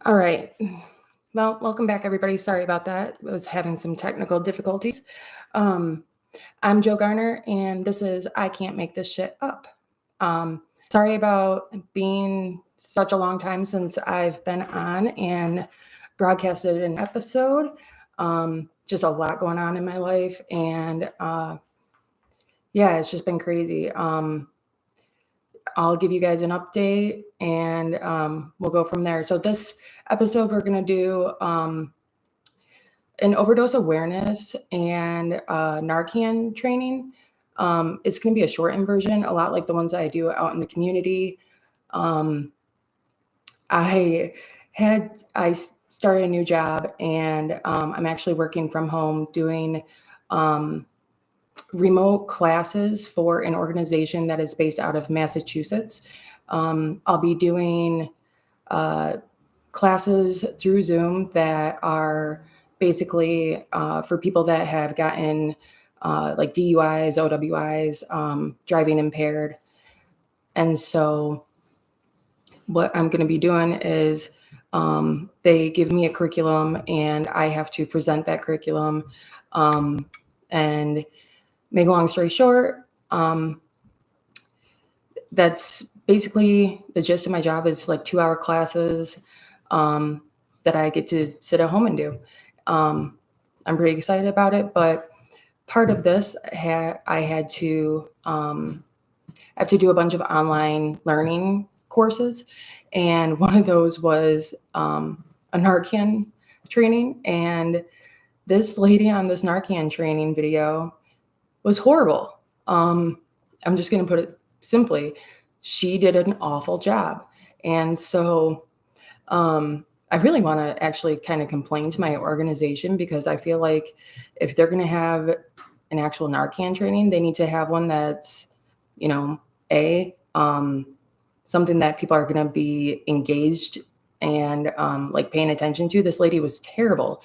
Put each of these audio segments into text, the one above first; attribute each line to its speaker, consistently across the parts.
Speaker 1: All right. Well, welcome back, everybody. Sorry about that. I was having some technical difficulties. Um, I'm Joe Garner, and this is I Can't Make This Shit Up. Sorry about being such a long time since I've been on and broadcasted an episode. Just a lot going on in my life, and yeah, it's just been crazy. I'll give you guys an update and we'll go from there. So, this episode, we're going to do an overdose awareness and Narcan training. It's going to be a shortened version, a lot like the ones that I do out in the community. I started a new job, and I'm actually working from home doing remote classes for an organization that is based out of Massachusetts. I'll be doing classes through Zoom that are basically for people that have gotten like DUIs, OWIs, driving impaired. And so what I'm going to be doing is they give me a curriculum, and I have to present that curriculum. And make a long story short, that's basically the gist of my job. Is like 2-hour classes that I get to sit at home and do. I'm pretty excited about it, but part of this I have to do a bunch of online learning courses, and one of those was a Narcan training. And this lady on this Narcan training video was horrible. I'm just going to put it simply. She did an awful job. And so I really want to actually kind of complain to my organization, because I feel like if they're going to have an actual Narcan training, they need to have one that's, something that people are going to be engaged and like paying attention to. This lady was terrible.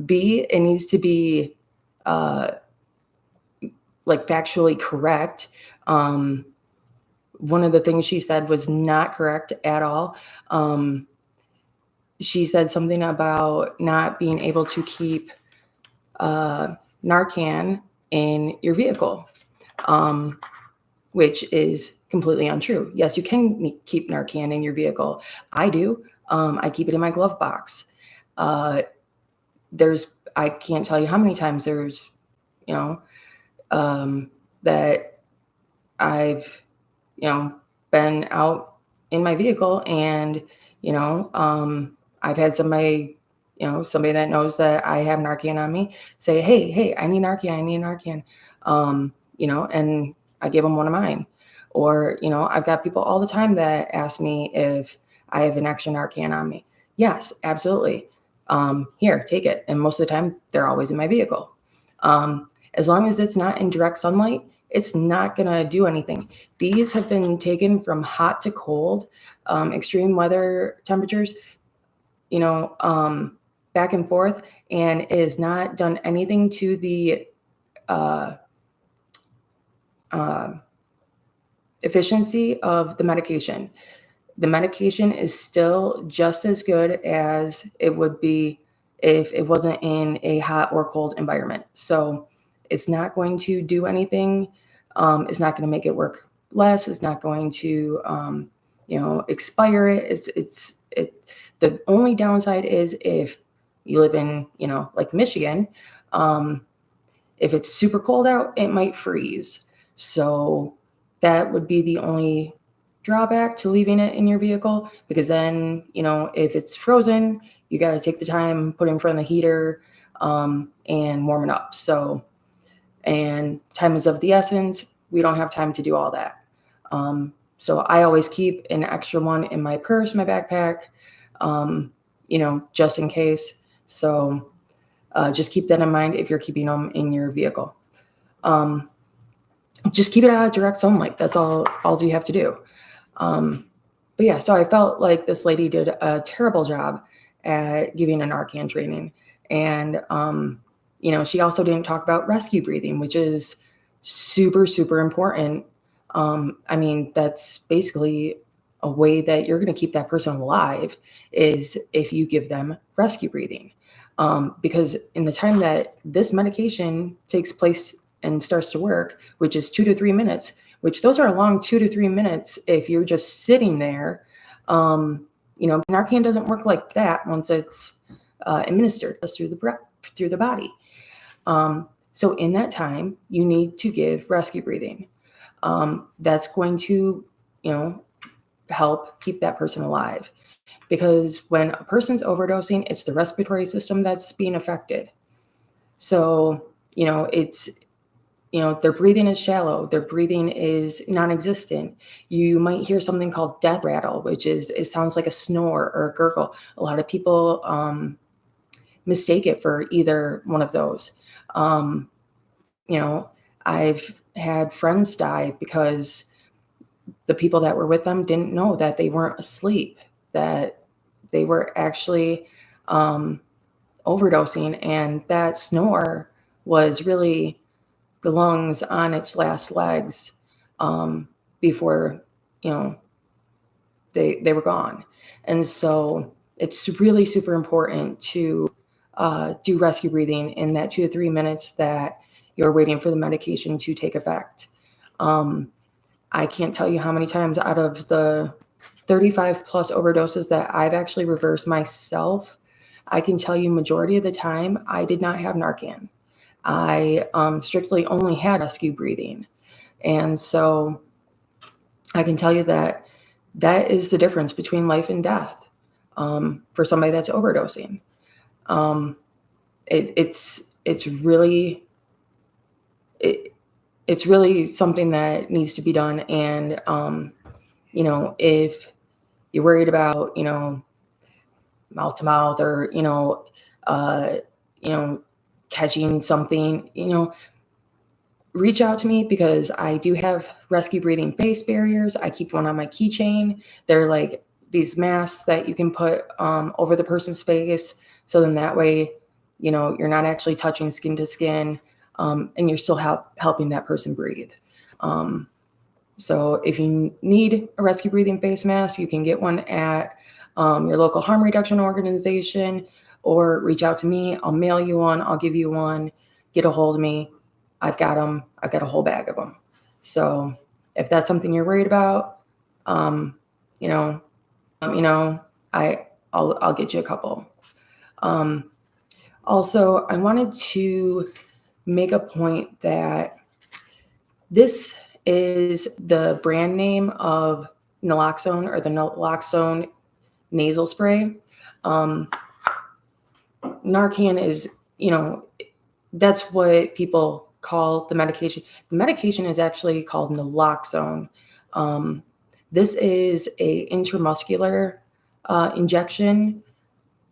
Speaker 1: B, it needs to be like factually correct. One of the things she said was not correct at all. She said something about not being able to keep Narcan in your vehicle, which is completely untrue. Yes, you can keep Narcan in your vehicle. I do. I keep it in my glove box. I can't tell you how many times there's, that I've, been out in my vehicle, and, I've had somebody, somebody that knows that I have Narcan on me say, hey, I need Narcan, and I give them one of mine. Or, I've got people all the time that ask me if I have an extra Narcan on me. Yes, absolutely. Here, take it. And most of the time, they're always in my vehicle. As long as it's not in direct sunlight, it's not going to do anything. These have been taken from hot to cold, extreme weather temperatures, back and forth, and it has not done anything to the efficiency of the medication. The medication is still just as good as it would be if it wasn't in a hot or cold environment. So it's not going to do anything. It's not going to make it work less. It's not going to, expire it. The only downside is if you live in, like Michigan, if it's super cold out, it might freeze. So that would be the only drawback to leaving it in your vehicle, because then, if it's frozen, you got to take the time, put it in front of the heater, and warm it up. So, and time is of the essence. We don't have time to do all that. So I always keep an extra one in my purse, my backpack, just in case. So just keep that in mind if you're keeping them in your vehicle. Just keep it out of direct sunlight. That's all you have to do. But yeah, so I felt like this lady did a terrible job at giving a Narcan training. And, she also didn't talk about rescue breathing, which is super, super important. That's basically a way that you're going to keep that person alive is if you give them rescue breathing. Because in the time that this medication takes place and starts to work, which is 2 to 3 minutes, which those are a long 2 to 3 minutes if you're just sitting there. Narcan doesn't work like that once it's administered through the body. So in that time, you need to give rescue breathing. That's going to, help keep that person alive. Because when a person's overdosing, it's the respiratory system that's being affected. So, their breathing is shallow. Their breathing is non-existent. You might hear something called death rattle, it sounds like a snore or a gurgle. A lot of people mistake it for either one of those. I've had friends die because the people that were with them didn't know that they weren't asleep, that they were actually overdosing, and that snore was really the lungs on its last legs before they were gone. And so it's really super important to do rescue breathing in that 2 to 3 minutes that you're waiting for the medication to take effect. I can't tell you how many times out of the 35 plus overdoses that I've actually reversed myself, I can tell you majority of the time I did not have Narcan. I strictly only had rescue breathing. And so I can tell you that is the difference between life and death for somebody that's overdosing. It's really something that needs to be done. And, if you're worried about, mouth to mouth or, catching something, reach out to me because I do have rescue breathing face barriers. I keep one on my keychain. They're like these masks that you can put over the person's face. So then that way, you're not actually touching skin to skin and you're still helping that person breathe. So if you need a rescue breathing face mask, you can get one at your local harm reduction organization or reach out to me. I'll mail you one. I'll give you one. Get a hold of me. I've got them. I've got a whole bag of them. So if that's something you're worried about, I'll get you a couple. Also, I wanted to make a point that this is the brand name of naloxone, or the naloxone nasal spray. Narcan is, that's what people call the medication. The medication is actually called naloxone. This is a intramuscular injection,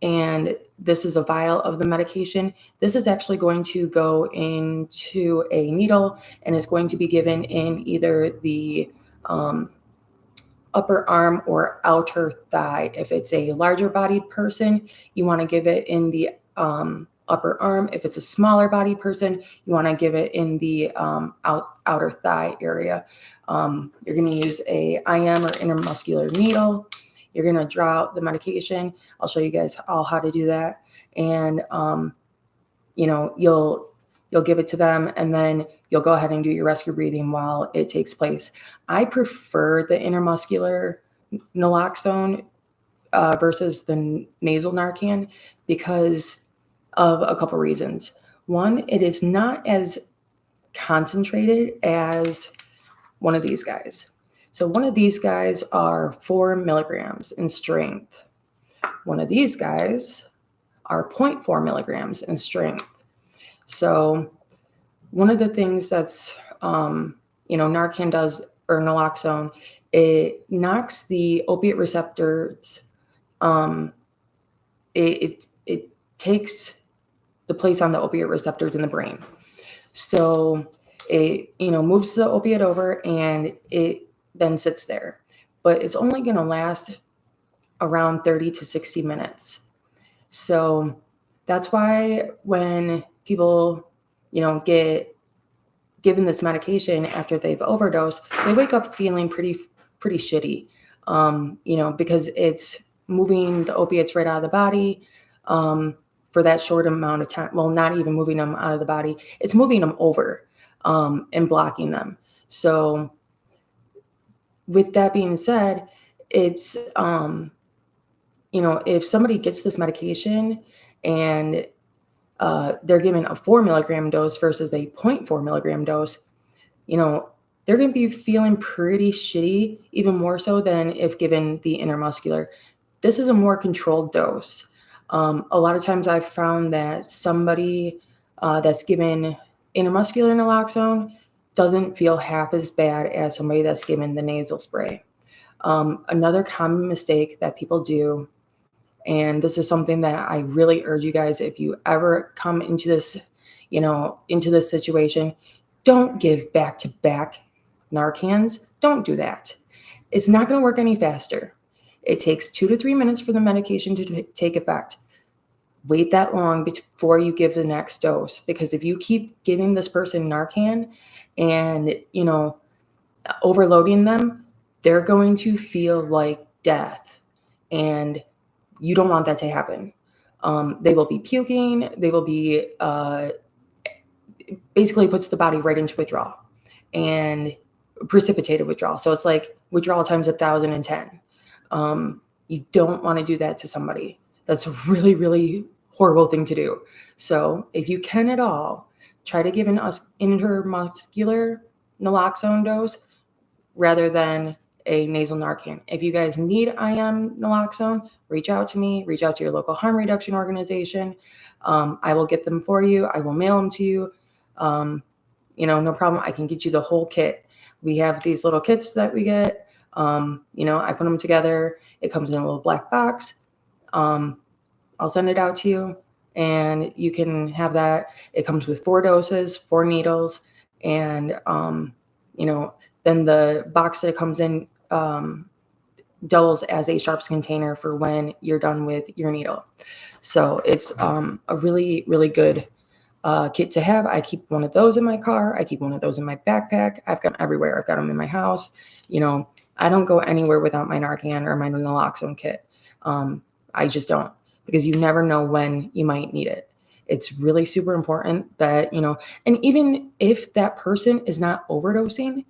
Speaker 1: and this is a vial of the medication. This is actually going to go into a needle and is going to be given in either the upper arm or outer thigh. If it's a larger bodied person, you want to give it in the upper arm. If it's a smaller bodied person, you want to give it in the outer thigh area. You're going to use a IM or intermuscular needle. You're going to draw out the medication. I'll show you guys all how to do that. And, you'll give it to them, and then you'll go ahead and do your rescue breathing while it takes place. I prefer the intermuscular naloxone versus the nasal Narcan because of a couple reasons. One, it is not as concentrated as one of these guys. So one of these guys are 4 milligrams in strength. One of these guys are 0.4 milligrams in strength. So one of the things that's, Narcan does, or naloxone, it knocks the opiate receptors. It takes the place on the opiate receptors in the brain. So it, moves the opiate over and it then sits there. But it's only going to last around 30 to 60 minutes. So that's why when people, get given this medication after they've overdosed, they wake up feeling pretty shitty. because it's moving the opiates right out of the body for that short amount of time. Well, not even moving them out of the body, it's moving them over and blocking them. So with that being said, it's, if somebody gets this medication and they're given a 4 milligram dose versus a 0.4 milligram dose, they're going to be feeling pretty shitty, even more so than if given the intramuscular. This is a more controlled dose. A lot of times I've found that somebody that's given intramuscular naloxone doesn't feel half as bad as somebody that's given the nasal spray. Another common mistake that people do, and this is something that I really urge you guys, if you ever come into this, into this situation, don't give back-to-back Narcans. Don't do that. It's not going to work any faster. It takes 2 to 3 minutes for the medication to take effect. Wait that long before you give the next dose, because if you keep giving this person Narcan and, overloading them, they're going to feel like death. And you don't want that to happen. They will be puking. They will be basically puts the body right into withdrawal and precipitated withdrawal. So it's like withdrawal times 1,010. You don't want to do that to somebody. That's a really, really horrible thing to do. So if you can at all, try to give an intramuscular naloxone dose rather than a nasal Narcan. If you guys need IM naloxone, reach out to me, reach out to your local harm reduction organization. I will get them for you. I will mail them to you. No problem. I can get you the whole kit. We have these little kits that we get. I put them together. It comes in a little black box. I'll send it out to you and you can have that. It comes with 4 doses, 4 needles, and, then the box that it comes in doubles as a sharps container for when you're done with your needle. So it's a really, really good kit to have. I keep one of those in my car. I keep one of those in my backpack. I've got them everywhere. I've got them in my house. I don't go anywhere without my Narcan or my naloxone kit. I just don't, because you never know when you might need it. It's really super important that, and even if that person is not overdosing,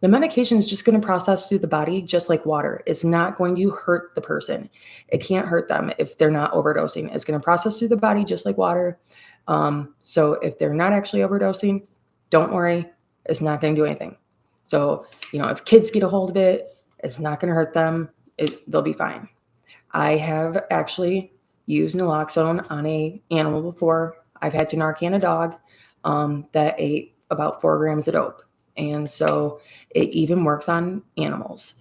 Speaker 1: the medication is just going to process through the body just like water. It's not going to hurt the person. It can't hurt them if they're not overdosing. It's going to process through the body just like water. So if they're not actually overdosing, don't worry. It's not going to do anything. So, if kids get a hold of it, it's not going to hurt them. They'll be fine. I have actually used naloxone on an animal before. I've had to Narcan a dog that ate about 4 grams of dope. And so it even works on animals.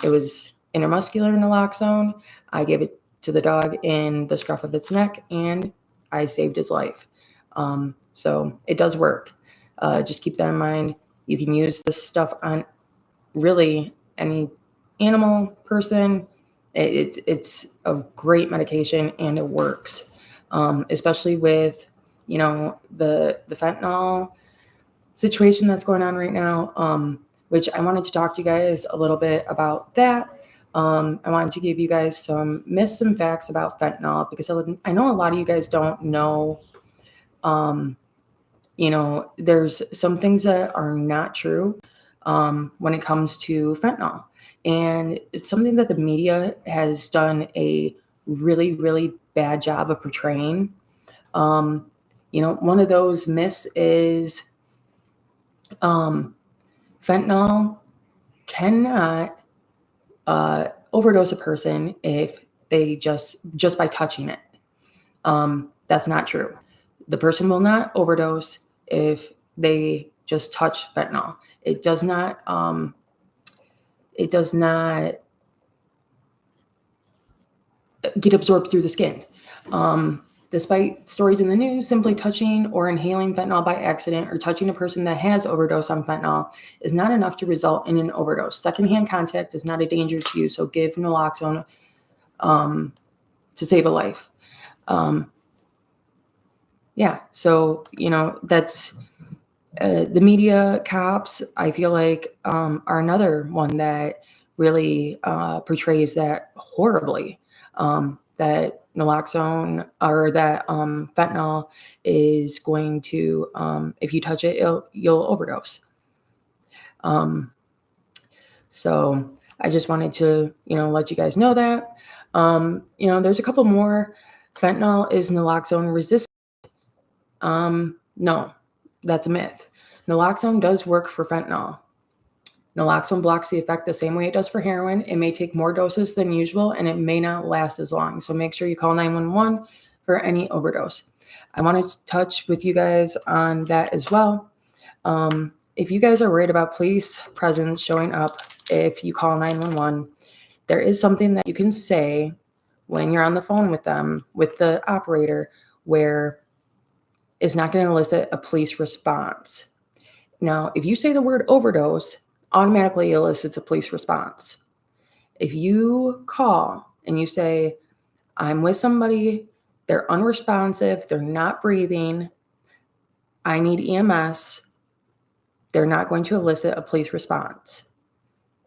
Speaker 1: It was intramuscular naloxone. I gave it to the dog in the scruff of its neck, and I saved his life. So it does work. Just keep that in mind. You can use this stuff on really any animal, person. It's a great medication, and it works, especially with, the fentanyl situation that's going on right now, which I wanted to talk to you guys a little bit about that. I wanted to give you guys some myths and facts about fentanyl, because I know a lot of you guys don't know, there's some things that are not true when it comes to fentanyl. And it's something that the media has done a really, really bad job of portraying. One of those myths is fentanyl cannot overdose a person if they just by touching it. That's not true. The person will not overdose if they just touch fentanyl. It does not get absorbed through the skin. Despite stories in the news, simply touching or inhaling fentanyl by accident or touching a person that has overdosed on fentanyl is not enough to result in an overdose. Secondhand contact is not a danger to you, so give naloxone to save a life. So, that's the media, cops, I feel like, are another one that really portrays that horribly, that naloxone or that fentanyl is going to, if you touch it, you'll overdose. So I just wanted to, let you guys know that. There's a couple more. Fentanyl is naloxone resistant. No, that's a myth. Naloxone does work for fentanyl. Naloxone blocks the effect the same way it does for heroin. It may take more doses than usual, and it may not last as long. So make sure you call 911 for any overdose. I wanted to touch with you guys on that as well. If you guys are worried about police presence showing up if you call 911, there is something that you can say when you're on the phone with them, with the operator, where it's not going to elicit a police response. Now, if you say the word overdose, automatically elicits a police response. If you call and you say, I'm with somebody, they're unresponsive, they're not breathing, I need EMS, they're not going to elicit a police response.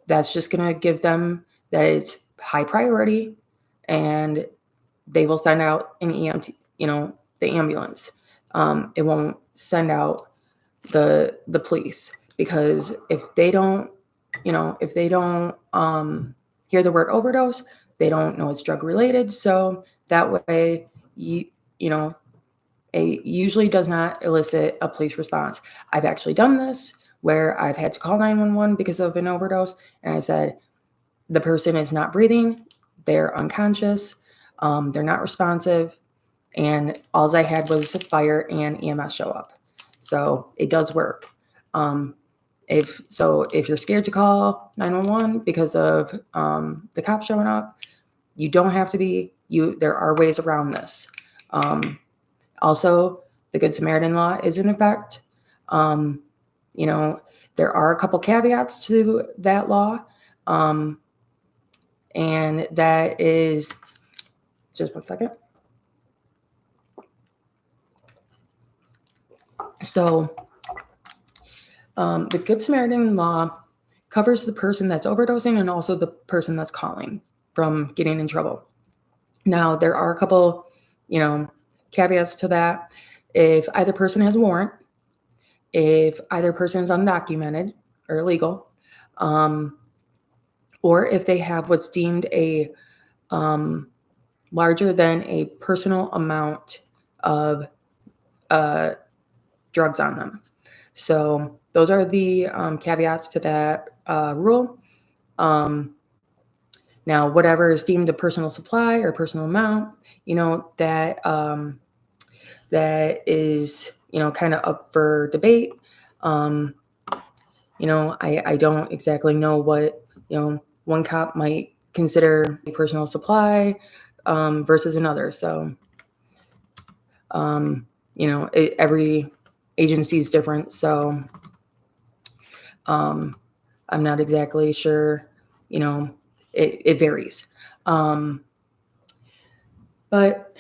Speaker 1: That's just going to give them that it's high priority, and they will send out an EMT, the ambulance. It won't send out the police, because if they don't hear the word overdose, they don't know it's drug related. So that way, it usually does not elicit a police response. I've actually done this where I've had to call 911 because of an overdose, and I said, the person is not breathing, they're unconscious, they're not responsive, and all I had was fire and EMS show up. So it does work. If you're scared to call 911 because of the cops showing up, you don't have to be. There are ways around this. Also, the Good Samaritan law is in effect. There are a couple caveats to that law, and that is, just one second. So the Good Samaritan law covers the person that's overdosing and also the person that's calling from getting in trouble. Now, there are a couple, caveats to that. If either person has a warrant, if either person is undocumented or illegal, or if they have what's deemed a larger than a personal amount of drugs on them. So those are the caveats to that rule. Now, whatever is deemed a personal supply or personal amount, that is, kind of up for debate. I don't exactly know what, one cop might consider a personal supply versus another. So, every agency is different. So, I'm not exactly sure, it varies. But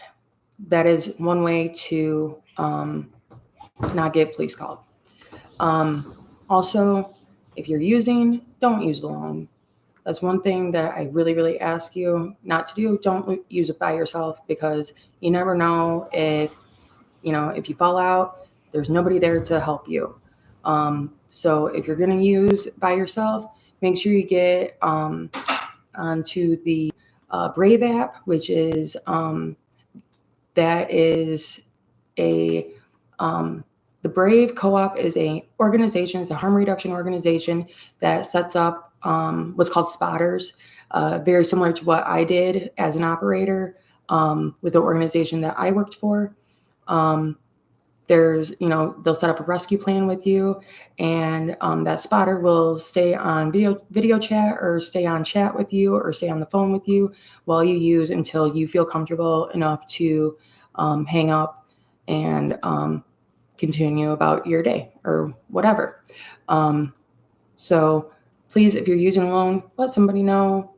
Speaker 1: that is one way to not get police called. Also, if you're using, don't use alone. That's one thing that I really, really ask you not to do. Don't use it by yourself, because you never know if you fall out, there's nobody there to help you. So if you're going to use by yourself, make sure you get onto the Brave app, which is that is the Brave Co-op is a organization, it's a harm reduction organization that sets up what's called spotters, very similar to what I did as an operator with the organization that I worked for. There's, they'll set up a rescue plan with you, and that spotter will stay on video chat, or stay on chat with you, or stay on the phone with you while you use, until you feel comfortable enough to hang up and continue about your day or whatever. So please, if you're using alone, let somebody know,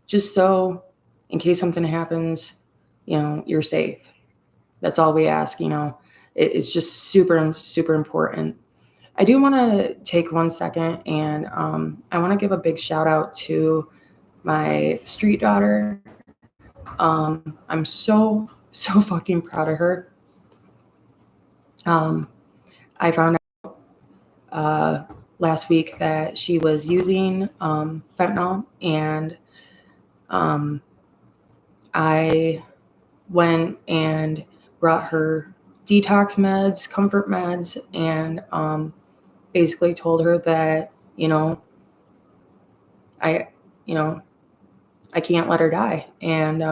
Speaker 1: just so in case something happens, you're safe. That's all we ask. It's just super, super important. I do want to take 1 second and I want to give a big shout out to my street daughter. I'm so fucking proud of her. I found out last week that she was using fentanyl, and I went and brought her detox meds, comfort meds, and basically told her that, I can't let her die. And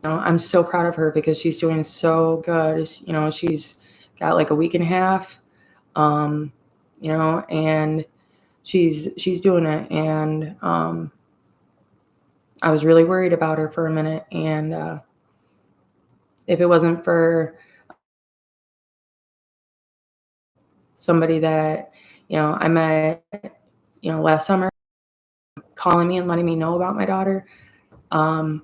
Speaker 1: I'm so proud of her because she's doing so good. She's got like a week and a half, and she's doing it. And I was really worried about her for a minute. And if it wasn't for somebody that, I met, last summer, calling me and letting me know about my daughter, I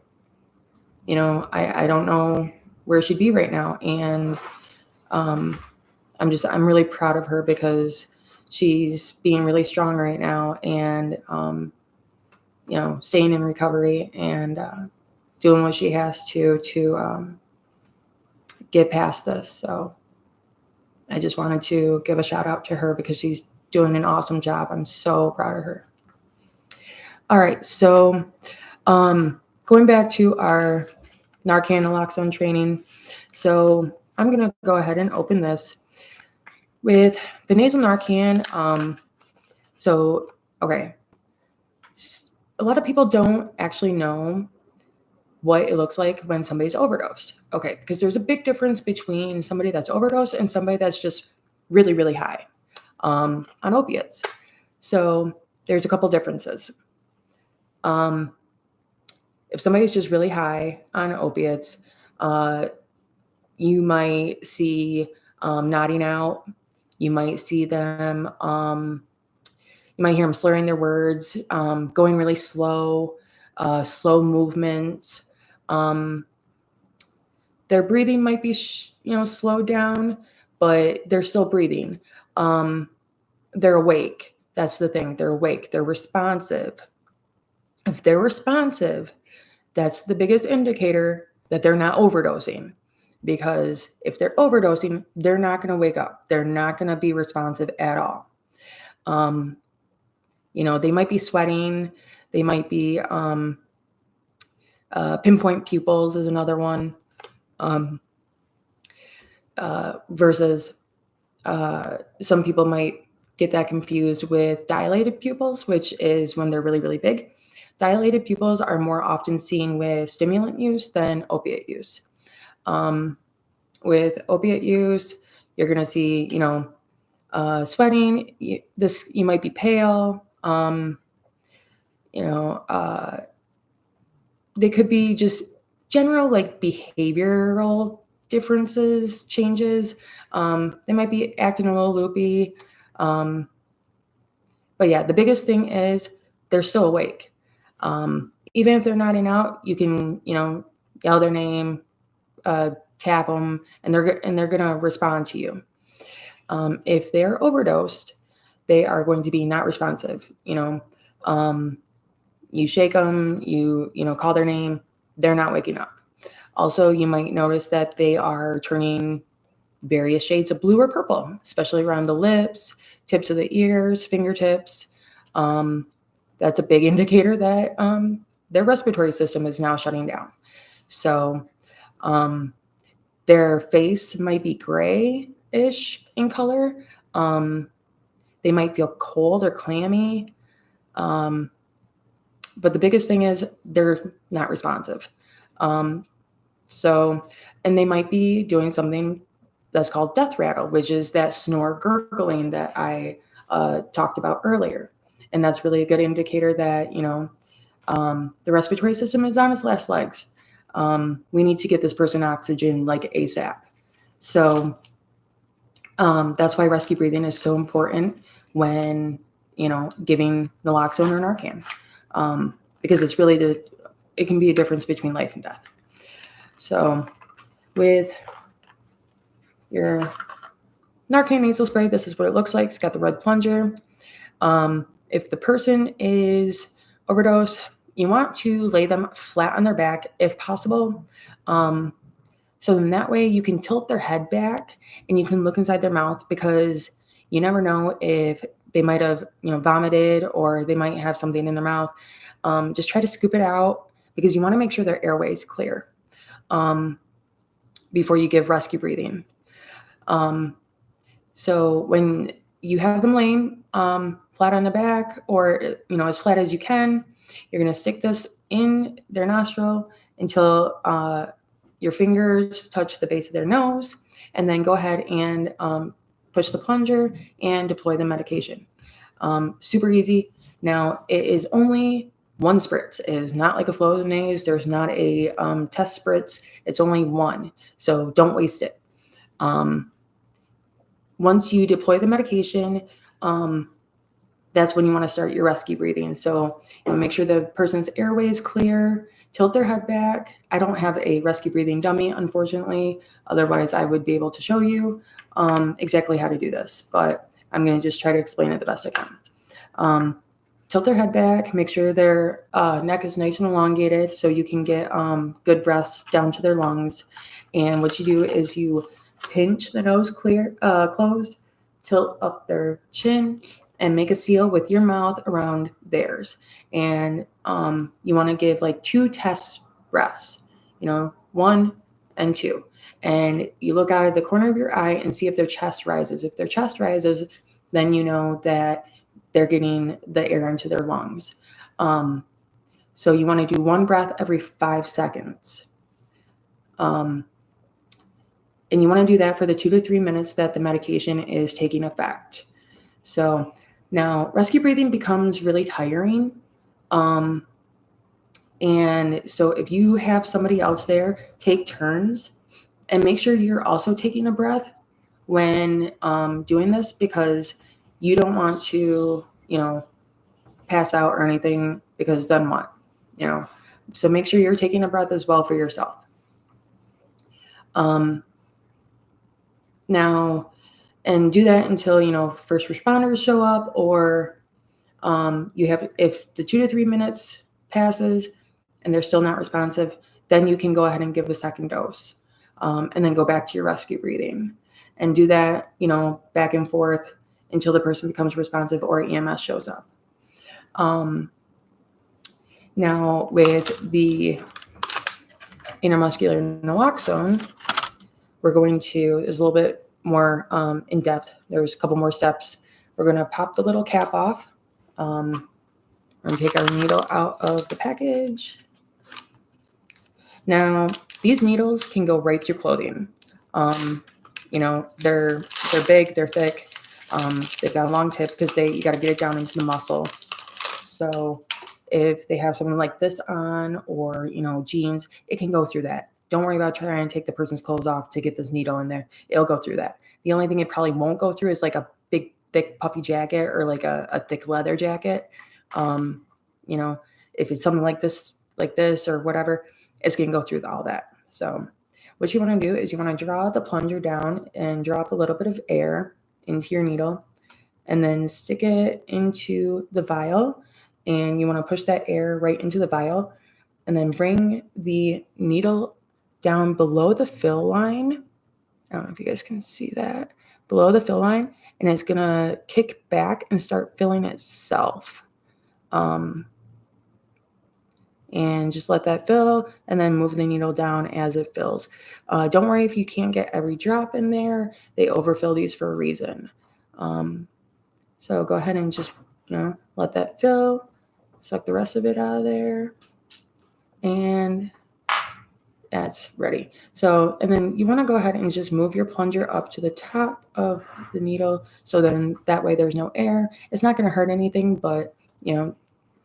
Speaker 1: don't know where she'd be right now. And I'm really proud of her because she's being really strong right now, and staying in recovery and doing what she has to get past this. So I just wanted to give a shout out to her because she's doing an awesome job. I'm so proud of her. All right, so going back to our Narcan Naloxone training. So I'm going to go ahead and open this with the nasal Narcan. Okay. A lot of people don't actually know what it looks like when somebody's overdosed. Okay, because there's a big difference between somebody that's overdosed and somebody that's just really, really high on opiates. So there's a couple differences. If somebody's just really high on opiates, you might see nodding out. You might see them, you might hear them slurring their words, going really slow, slow movements. Their breathing might be, slowed down, but they're still breathing. They're awake. That's the thing. They're awake. They're responsive. If they're responsive, that's the biggest indicator that they're not overdosing. Because if they're overdosing, they're not going to wake up. They're not going to be responsive at all. They might be sweating. They might be pinpoint pupils is another one. Versus some people might get that confused with dilated pupils, which is when they're really, really big. Dilated pupils are more often seen with stimulant use than opiate use. With opiate use, you're going to see, sweating. You might be pale. They could be just general like behavioral differences, changes. They might be acting a little loopy. But yeah, the biggest thing is they're still awake. Even if they're nodding out, you can, yell their name, tap them, and they're gonna respond to you. If they're overdosed, they are going to be not responsive. You shake them, you call their name, they're not waking up. Also, you might notice that they are turning various shades of blue or purple, especially around the lips, tips of the ears, fingertips. That's a big indicator that their respiratory system is now shutting down. So their face might be grayish in color. They might feel cold or clammy. But the biggest thing is they're not responsive. And they might be doing something that's called death rattle, which is that snore gurgling that I talked about earlier. And that's really a good indicator that, the respiratory system is on its last legs. We need to get this person oxygen like ASAP. So that's why rescue breathing is so important when, giving naloxone or Narcan. Because it's really it can be a difference between life and death. So with your Narcan nasal spray, this is what it looks like. It's got the red plunger. If the person is overdosed, you want to lay them flat on their back if possible. So then that way you can tilt their head back and you can look inside their mouth, because you never know if they might have, vomited, or they might have something in their mouth. Just try to scoop it out, because you want to make sure their airway is clear before you give rescue breathing. So when you have them laying flat on their back, or as flat as you can, you're going to stick this in their nostril until your fingers touch the base of their nose, and then go ahead and push the plunger and deploy the medication. Super easy. Now, it is only one spritz. It is not like a Flonase. There's not a test spritz. It's only one. So don't waste it. Once you deploy the medication, that's when you want to start your rescue breathing. So make sure the person's airway is clear, tilt their head back. I don't have a rescue breathing dummy, unfortunately. Otherwise, I would be able to show you exactly how to do this, but I'm going to just try to explain it the best I can. Tilt their head back, make sure their neck is nice and elongated so you can get good breaths down to their lungs. And what you do is you pinch the nose closed, tilt up their chin, and make a seal with your mouth around theirs. And you want to give like 2 test breaths, 1 and 2. And you look out of the corner of your eye and see if their chest rises. If their chest rises, then you know that they're getting the air into their lungs. So you want to do 1 breath every 5 seconds. And you want to do that for the 2 to 3 minutes that the medication is taking effect. So now rescue breathing becomes really tiring. And so if you have somebody else there, take turns and make sure you're also taking a breath when doing this, because you don't want to, pass out or anything, because then what? So make sure you're taking a breath as well for yourself. Now, and do that until, first responders show up, or if the 2 to 3 minutes passes and they're still not responsive, then you can go ahead and give a second dose, and then go back to your rescue breathing and do that, back and forth until the person becomes responsive or EMS shows up. Now, with the intramuscular naloxone, we're going to, is a little bit more in depth. There's a couple more steps. We're going to pop the little cap off. We're going to take our needle out of the package. Now, these needles can go right through clothing. They're big, they're thick. They've got a long tip because you got to get it down into the muscle. So if they have something like this on, or, jeans, it can go through that. Don't worry about trying to take the person's clothes off to get this needle in there. It'll go through that. The only thing it probably won't go through is like a big, thick, puffy jacket, or like a thick leather jacket. If it's something like this or whatever, it's going to go through all that. So what you want to do is you want to draw the plunger down and drop a little bit of air into your needle, and then stick it into the vial. And you want to push that air right into the vial, and then bring the needle down below the fill line. I don't know if you guys can see that. Below the fill line, and it's going to kick back and start filling itself. And just let that fill, and then move the needle down as it fills. Don't worry if you can't get every drop in there. They overfill these for a reason. So go ahead and just, let that fill. Suck the rest of it out of there. And that's ready. So, and then you want to go ahead and just move your plunger up to the top of the needle. So then that way there's no air. It's not going to hurt anything, but,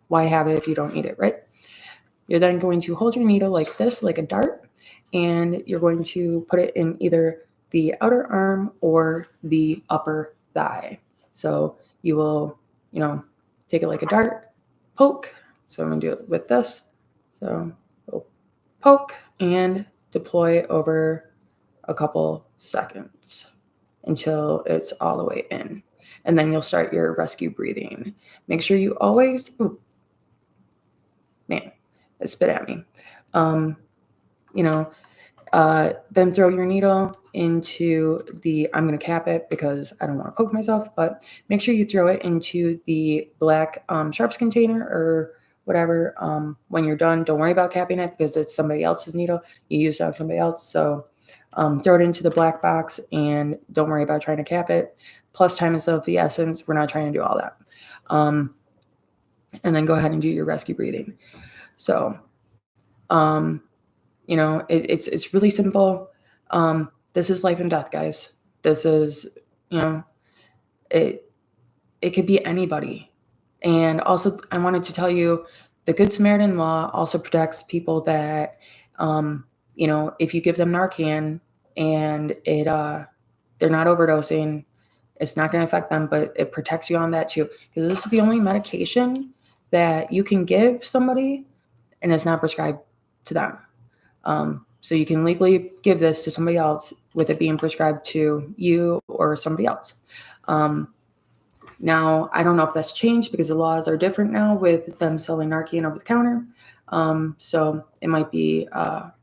Speaker 1: why have it if you don't need it, right? You're then going to hold your needle like this, like a dart, and you're going to put it in either the outer arm or the upper thigh. So you will, take it like a dart, poke. So I'm going to do it with this. So we'll poke and deploy over a couple seconds. until it's all the way in. And then you'll start your rescue breathing. Make sure you always, man, it spit at me. Then throw your needle into I'm going to cap it because I don't want to poke myself, but make sure you throw it into the black sharps container or whatever. When you're done, don't worry about capping it because it's somebody else's needle. You used it on somebody else. So throw it into the black box and don't worry about trying to cap it. Plus time is of the essence. We're not trying to do all that. And then go ahead and do your rescue breathing. So, it's really simple. This is life and death, guys. This is, it could be anybody. And also, I wanted to tell you, the Good Samaritan law also protects people that, if you give them Narcan and they're not overdosing, it's not going to affect them, but it protects you on that too. Because this is the only medication that you can give somebody and it's not prescribed to them. So you can legally give this to somebody else with it being prescribed to you or somebody else. Now, I don't know if that's changed because the laws are different now with them selling Narcan over the counter. So it might be, a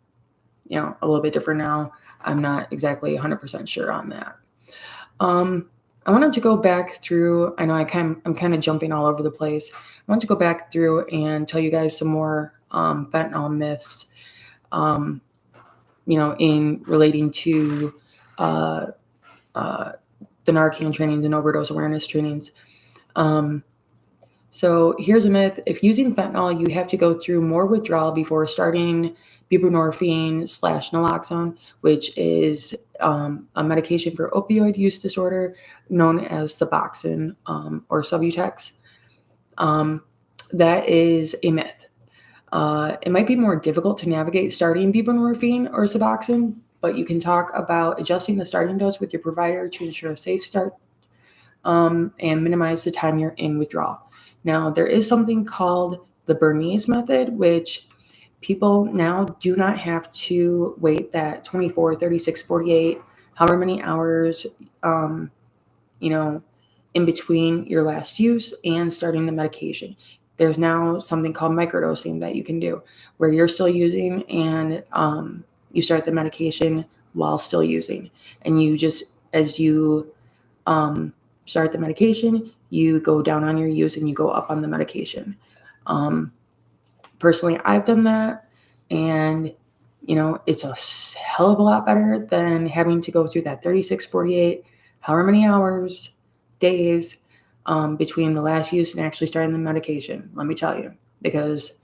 Speaker 1: little bit different now. I'm not exactly 100% sure on that. I wanted to go back through, I know I'm kind of jumping all over the place. I wanted to go back through and tell you guys some more fentanyl myths, in relating to the Narcan trainings and overdose awareness trainings. So here's a myth. If using fentanyl, you have to go through more withdrawal before starting buprenorphine/naloxone, which is a medication for opioid use disorder known as Suboxone or Subutex. That is a myth. It might be more difficult to navigate starting buprenorphine or Suboxone, but you can talk about adjusting the starting dose with your provider to ensure a safe start and minimize the time you're in withdrawal. Now, there is something called the Bernese method, which people now do not have to wait that 24, 36, 48, however many hours, in between your last use and starting the medication. There's now something called microdosing that you can do where you're still using and you start the medication while still using. And you just, as you start the medication, you go down on your use and you go up on the medication. Personally, I've done that and, it's a hell of a lot better than having to go through that 36, 48, however many hours, days, between the last use and actually starting the medication, let me tell you, because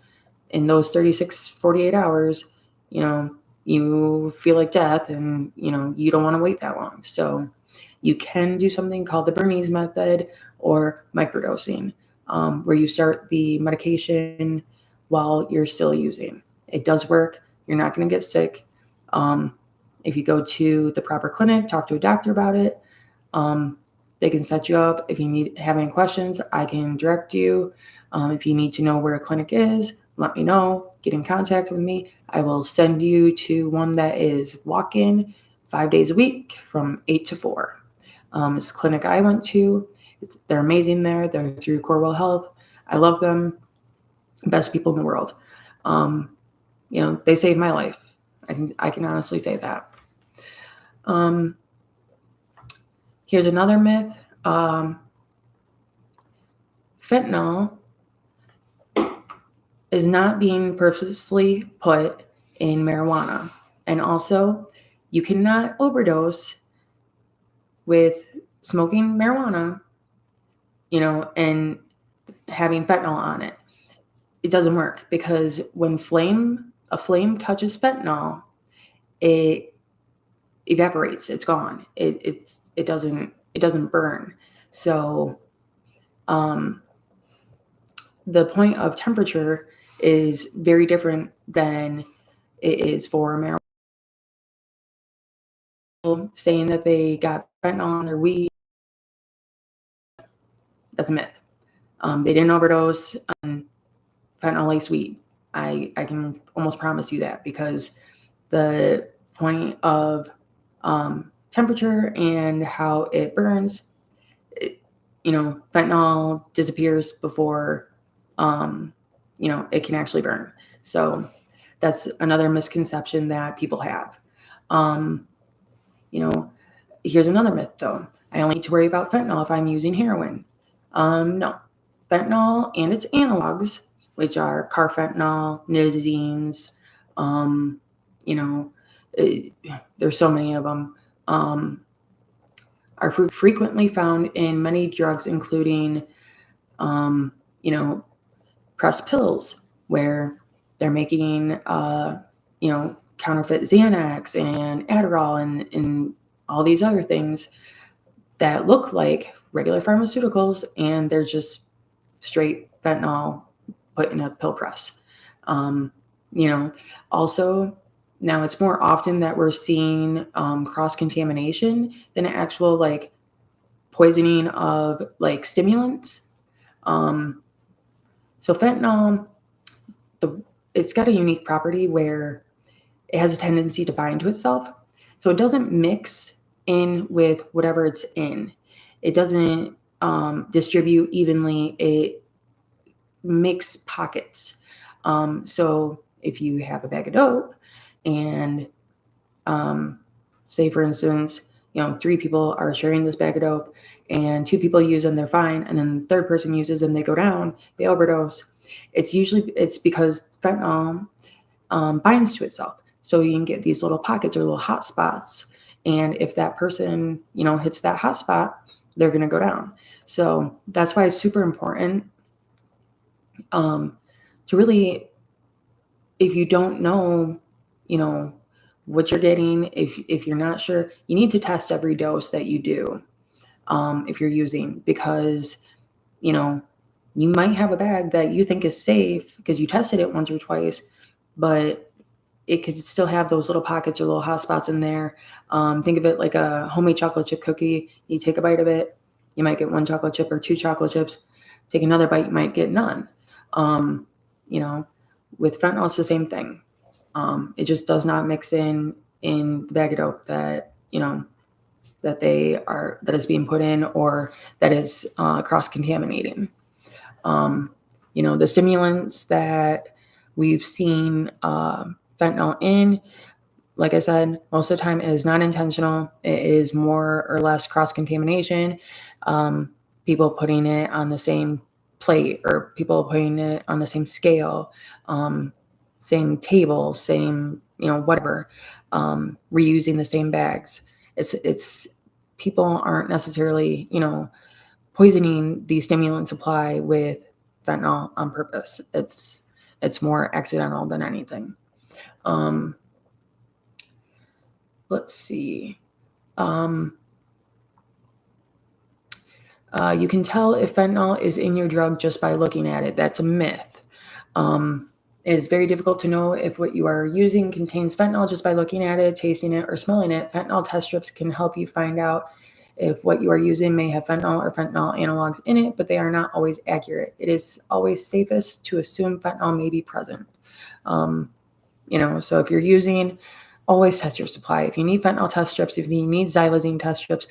Speaker 1: in those 36, 48 hours, you feel like death and, you don't want to wait that long. So you can do something called the Bernese method or microdosing, where you start the medication while you're still using. It does work. You're not going to get sick. If you go to the proper clinic, talk to a doctor about it, they can set you up. If you have any questions, I can direct you. If you need to know where a clinic is, let me know. Get in contact with me. I will send you to one that is walk-in 5 days a week from 8 to 4. It's a clinic I went to. They're amazing there. They're through Corewell Health. I love them. Best people in the world. They saved my life. I can honestly say that. Here's another myth. Fentanyl is not being purposely put in marijuana. And also, you cannot overdose with smoking marijuana, and having fentanyl on it. It doesn't work because when a flame touches fentanyl, it evaporates. It's gone. It doesn't burn. So, the point of temperature is very different than it is for marijuana. Saying that they got fentanyl on their weed, that's a myth. They didn't overdose on fentanyl-laced weed. I can almost promise you that because the point of temperature and how it burns, fentanyl disappears before, it can actually burn. So that's another misconception that people have. Um, you know, Here's another myth though. I only need to worry about fentanyl if I'm using heroin. No. Fentanyl and its analogs, which are carfentanil, nizazines, um, you know, it, there's so many of them, are frequently found in many drugs, including, um, you know, pressed pills, where they're making, counterfeit Xanax and Adderall and all these other things that look like regular pharmaceuticals, and they're just straight fentanyl put in a pill press. Um, you know, Also, now it's more often that we're seeing cross contamination than actual like poisoning of like stimulants. Um, so fentanyl, it's got a unique property where it has a tendency to bind to itself. So it doesn't mix in with whatever it's in. It doesn't distribute evenly. It makes pockets. So if you have a bag of dope and say, for instance, 3 people are sharing this bag of dope and 2 people use and they're fine, and then the third person uses and they go down, they overdose. It's because fentanyl binds to itself. So you can get these little pockets or little hot spots. And if that person, hits that hot spot, they're going to go down. So that's why it's super important to really, if you don't know, what you're getting, if you're not sure, you need to test every dose that you do if you're using, because, you might have a bag that you think is safe because you tested it once or twice, but it could still have those little pockets or little hot spots in there. Think of it like a homemade chocolate chip cookie. You take a bite of it, you might get 1 chocolate chip or 2 chocolate chips. Take another bite, you might get none. With fentanyl, it's the same thing. It just does not mix in the bag of dope that that is being put in, or that is cross contaminating. The stimulants that we've seen fentanyl in, like I said, most of the time is not intentional. It is more or less cross contamination. People putting it on the same plate, or people putting it on the same scale, same table, same, whatever, reusing the same bags. It's people aren't necessarily, poisoning the stimulant supply with fentanyl on purpose. It's more accidental than anything. Let's see. You can tell if fentanyl is in your drug just by looking at it. That's a myth. It is very difficult to know if what you are using contains fentanyl just by looking at it, tasting it, or smelling it. Fentanyl test strips can help you find out if what you are using may have fentanyl or fentanyl analogs in it, but they are not always accurate. It is always safest to assume fentanyl may be present. So if you're using, always test your supply. If you need fentanyl test strips, if you need xylazine test strips,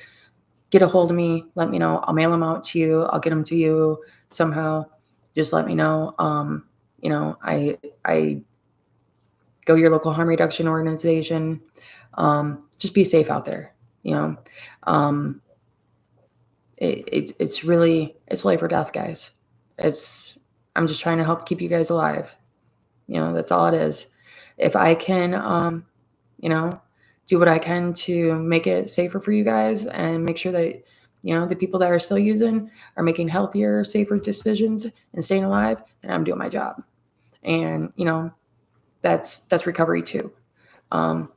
Speaker 1: get a hold of me. Let me know. I'll mail them out to you. I'll get them to you somehow. Just let me know. I go to your local harm reduction organization. Just be safe out there. It's really, it's life or death, guys. I'm just trying to help keep you guys alive. That's all it is. If I can, do what I can to make it safer for you guys and make sure that, the people that are still using are making healthier, safer decisions and staying alive, then I'm doing my job. And, that's recovery too. I've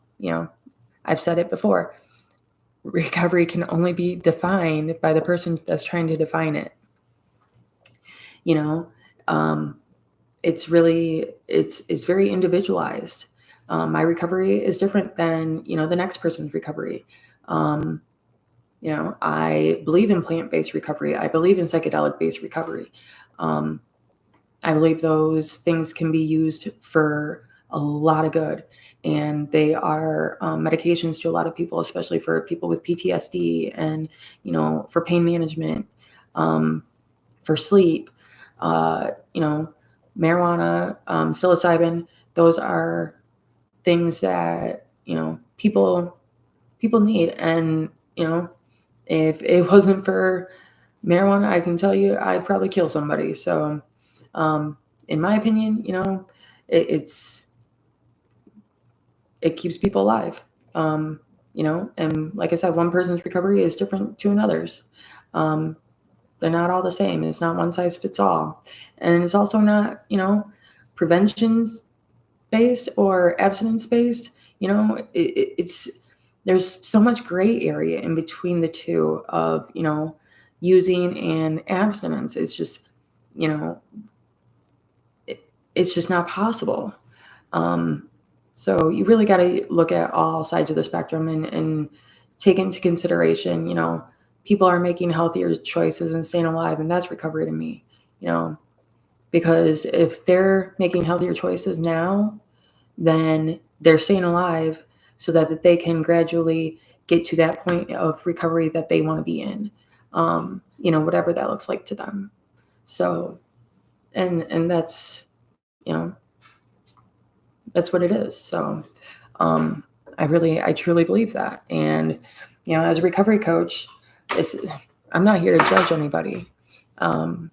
Speaker 1: said it before. Recovery can only be defined by the person that's trying to define it. It's very individualized. My recovery is different than, the next person's recovery. I believe in plant-based recovery. I believe in psychedelic-based recovery. I believe those things can be used for a lot of good. And they are medications to a lot of people, especially for people with PTSD and, for pain management, for sleep, marijuana, psilocybin. Those are things that, people need. And, if it wasn't for marijuana, I can tell you I'd probably kill somebody. So, in my opinion, it, it keeps people alive. And like I said, one person's recovery is different to another's. They're not all the same. It's not one size fits all. And it's also not, preventions based or abstinence based. It's there's so much gray area in between the two of, using and abstinence. It's just, you know, it's just not possible. So you really got to look at all sides of the spectrum and take into consideration, people are making healthier choices and staying alive, and that's recovery to me, because if they're making healthier choices now, then they're staying alive so that they can gradually get to that point of recovery that they want to be in, whatever that looks like to them. So, and that's, you know, that's what it is. So, I truly believe that. And, as a recovery coach, I'm not here to judge anybody. Um,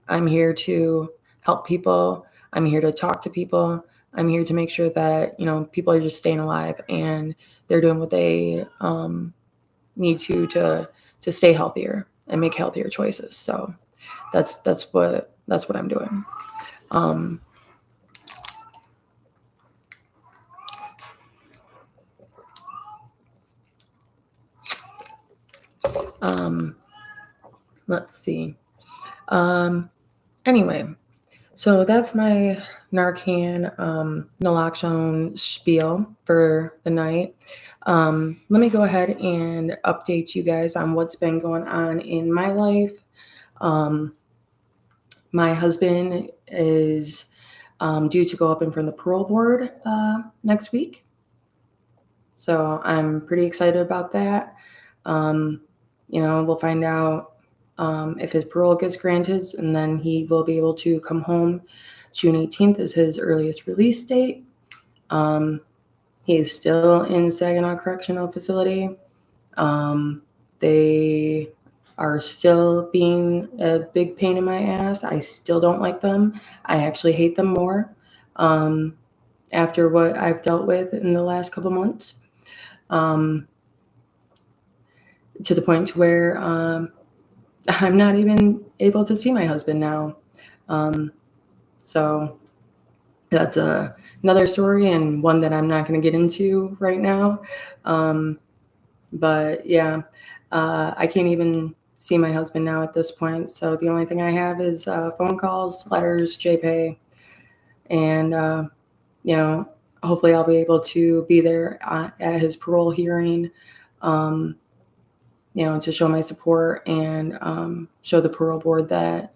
Speaker 1: I'm here to help people. I'm here to talk to people. I'm here to make sure that, people are just staying alive and they're doing what they need to stay healthier and make healthier choices. So that's what I'm doing. Let's see. Anyway, so that's my Narcan naloxone spiel for the night. Let me go ahead and update you guys on what's been going on in my life. My husband is due to go up in front of the parole board next week. So I'm pretty excited about that. We'll find out if his parole gets granted, and then he will be able to come home. June 18th is his earliest release date. He is still in Saginaw Correctional Facility. They are still being a big pain in my ass. I still don't like them. I actually hate them more after what I've dealt with in the last couple months, to the point where I'm not even able to see my husband now. So that's another story, and one that I'm not going to get into right now. But yeah, I can't even see my husband now at this point. So the only thing I have is phone calls, letters, JPay, and hopefully I'll be able to be there at his parole hearing. To show my support and show the parole board that,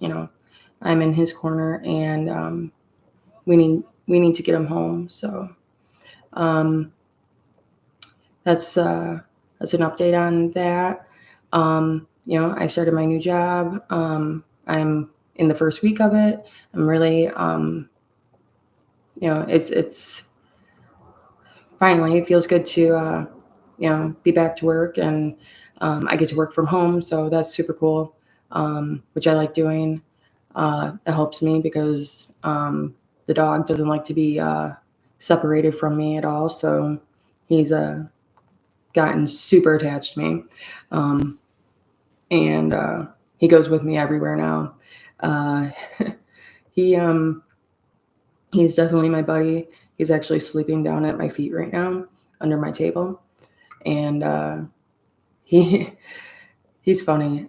Speaker 1: I'm in his corner, and we need to get him home. So that's an update on that. I started my new job. I'm in the first week of it. I'm really, it's finally, it feels good to, be back to work, and I get to work from home. So that's super cool, which I like doing. It helps me because the dog doesn't like to be separated from me at all. So he's gotten super attached to me. And he goes with me everywhere now. He's definitely my buddy. He's actually sleeping down at my feet right now under my table. And he's funny.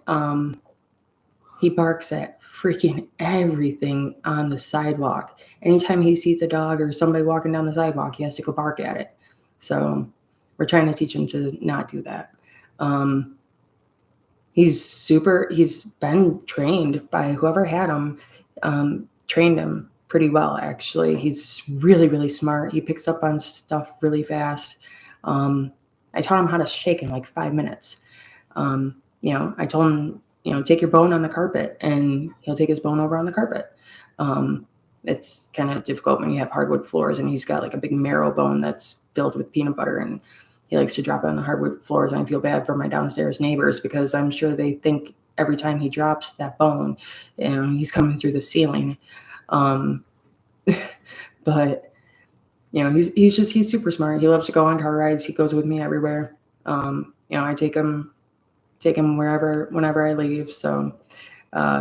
Speaker 1: He barks at freaking everything on the sidewalk. Anytime he sees a dog or somebody walking down the sidewalk, he has to go bark at it. So we're trying to teach him to not do that. He's been trained by whoever had him, trained him pretty well, actually. He's really, really smart. He picks up on stuff really fast. Um, I taught him how to shake in like 5 minutes. I told him, take your bone on the carpet, and he'll take his bone over on the carpet. Um, it's kind of difficult when you have hardwood floors, and he's got like a big marrow bone that's filled with peanut butter, and he likes to drop it on the hardwood floors. And I feel bad for my downstairs neighbors because I'm sure they think every time he drops that bone, he's coming through the ceiling. Um, but he's super smart. He loves to go on car rides. He goes with me everywhere. I take him whenever I leave. So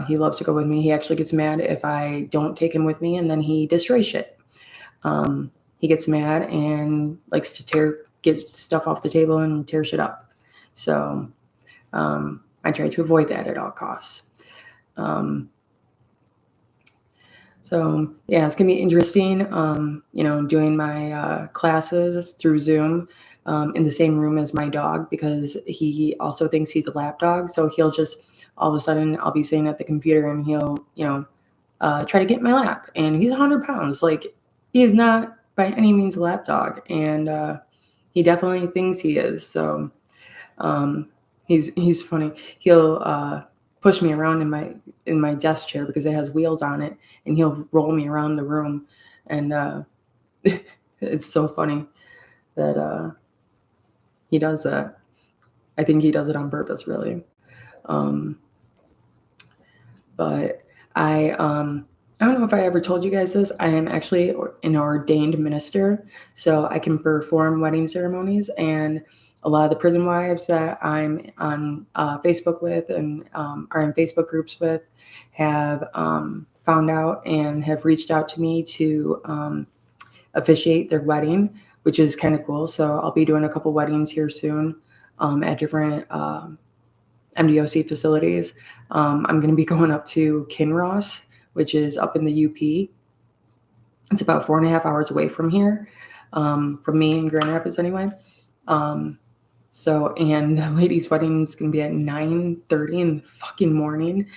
Speaker 1: he loves to go with me. He actually gets mad if I don't take him with me, and then he destroys shit. He gets mad and likes to get stuff off the table and tear shit up. So I try to avoid that at all costs. So yeah, it's gonna be interesting. Doing my classes through Zoom in the same room as my dog, because he also thinks he's a lap dog. So he'll just all of a sudden I'll be sitting at the computer and he'll try to get in my lap, and he's 100 pounds. Like, he is not by any means a lap dog, and he definitely thinks he is. So he's funny. He'll push me around in my desk chair because it has wheels on it, and he'll roll me around the room, and it's so funny that he does that. I think he does it on purpose, really. But I don't know if I ever told you guys this. I am actually an ordained minister, so I can perform wedding ceremonies, and a lot of the prison wives that I'm on Facebook with and are in Facebook groups with have found out and have reached out to me to officiate their wedding, which is kind of cool. So I'll be doing a couple weddings here soon at different MDOC facilities. I'm going to be going up to Kinross, which is up in the UP. It's about 4.5 hours away from here, from me in Grand Rapids anyway. And the lady's wedding is going to be at 9:30 in the fucking morning.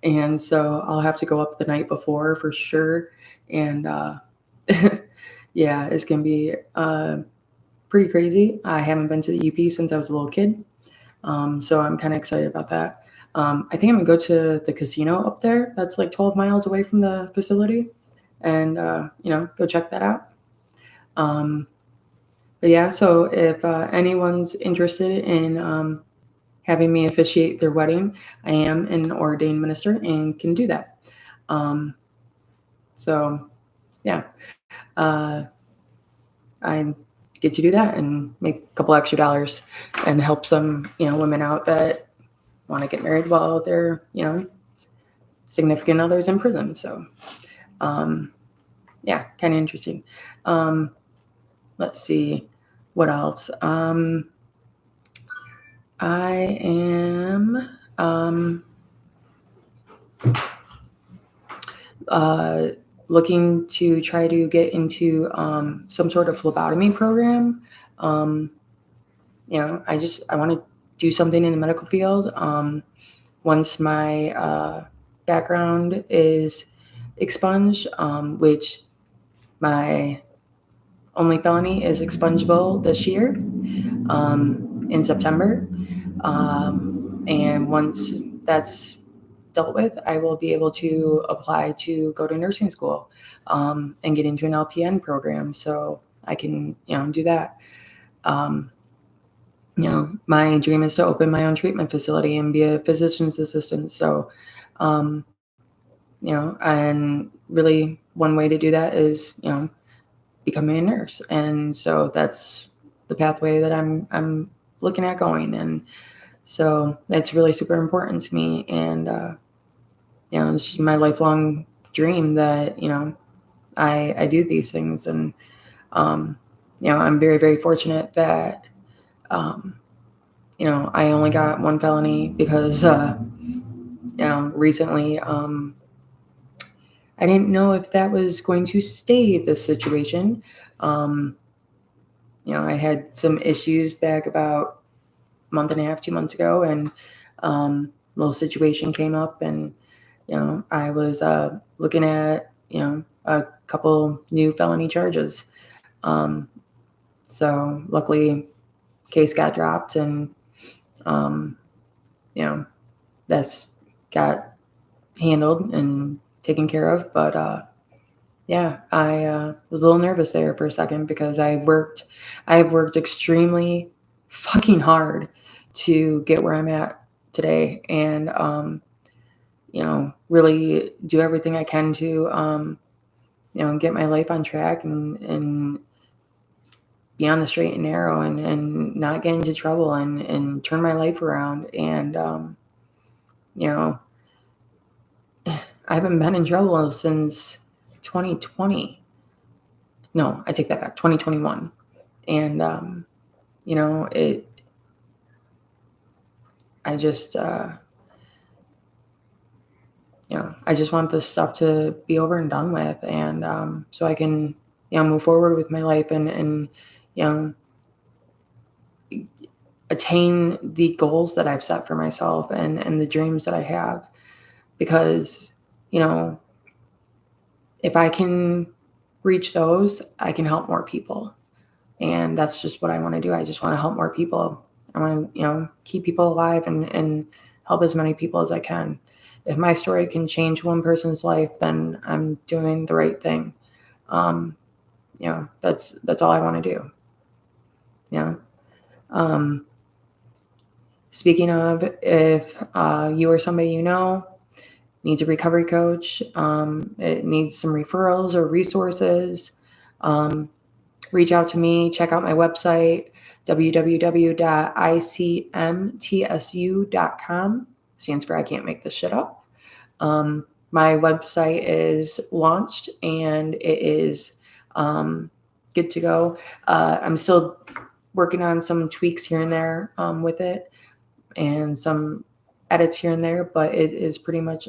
Speaker 1: And so I'll have to go up the night before for sure. And yeah, it's going to be pretty crazy. I haven't been to the UP since I was a little kid. So I'm kind of excited about that. I think I'm gonna go to the casino up there. That's like 12 miles away from the facility, and go check that out. But yeah, so if anyone's interested in having me officiate their wedding, I am an ordained minister and can do that. So yeah, I get to do that and make a couple extra dollars and help some women out that want to get married while their significant others in prison. So yeah, kind of interesting. Let's see what else. I am looking to try to get into some sort of phlebotomy program. I want to do something in the medical field. Once my background is expunged, which my only felony is expungable this year in September. And once that's dealt with, I will be able to apply to go to nursing school and get into an LPN program, so I can do that. My dream is to open my own treatment facility and be a physician's assistant. So, and really one way to do that is, becoming a nurse. And so that's the pathway that I'm looking at going. And so it's really super important to me. And, it's just my lifelong dream that, I do these things. And, I'm very, very fortunate that, I only got one felony because, recently, I didn't know if that was going to stay the situation. I had some issues back about a month and a half, 2 months ago, and a little situation came up, and I was looking at a couple new felony charges. So luckily case got dropped, and, that's got handled and taken care of. But, I was a little nervous there for a second because I have worked extremely fucking hard to get where I'm at today, and, really do everything I can to, get my life on track and be on the straight and narrow, and not get into trouble, and turn my life around. And, I haven't been in trouble since 2020. No, I take that back, 2021. And, I just, I just want this stuff to be over and done with. And, so I can, move forward with my life, and, attain the goals that I've set for myself, and the dreams that I have. Because, if I can reach those, I can help more people. And that's just what I want to do. I just want to help more people. I want to, keep people alive, and help as many people as I can. If my story can change one person's life, then I'm doing the right thing. That's all I want to do. Speaking of, if you or somebody needs a recovery coach, it needs some referrals or resources, reach out to me. Check out my website, www.icmtsu.com. Stands for I Can't Make This Shit Up. My website is launched, and it is good to go. I'm still working on some tweaks here and there with it, and some edits here and there, but it is pretty much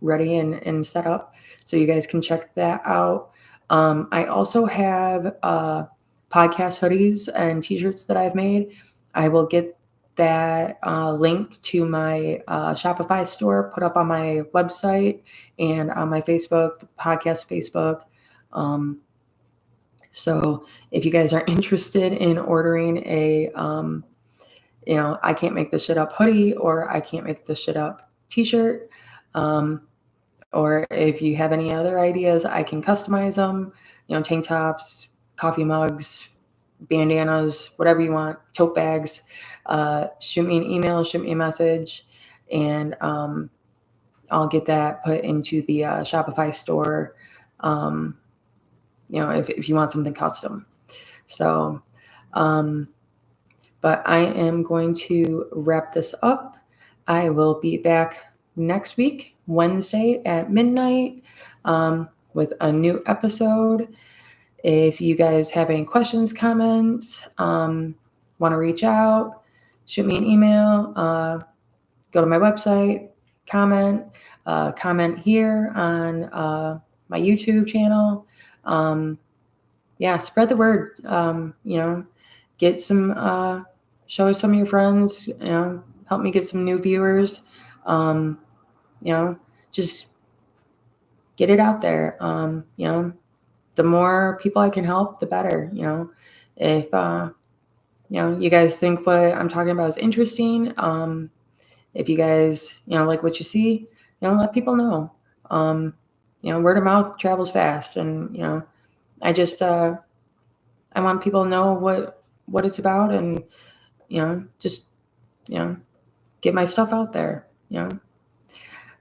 Speaker 1: ready and set up. So you guys can check that out. I also have podcast hoodies and t-shirts that I've made. I will get that link to my Shopify store put up on my website and on my Facebook, the podcast Facebook. So if you guys are interested in ordering a, I Can't Make This Shit Up hoodie, or I Can't Make This Shit Up t-shirt, or if you have any other ideas, I can customize them, tank tops, coffee mugs, bandanas, whatever you want, tote bags. Shoot me an email, shoot me a message, and I'll get that put into the Shopify store, if you want something custom. So, but I am going to wrap this up. I will be back next week, Wednesday at midnight, with a new episode. If you guys have any questions, comments, want to reach out, shoot me an email, go to my website, comment here on my YouTube channel. Spread the word. Get some, show some of your friends, help me get some new viewers. Just get it out there. The more people I can help, the better. If you guys think what I'm talking about is interesting, if you guys like what you see, let people know. Word of mouth travels fast, and I just I want people to know what it's about, and just get my stuff out there.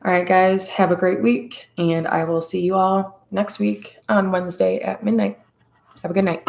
Speaker 1: All right, guys, have a great week, and I will see you all next week on Wednesday at midnight. Have a good night.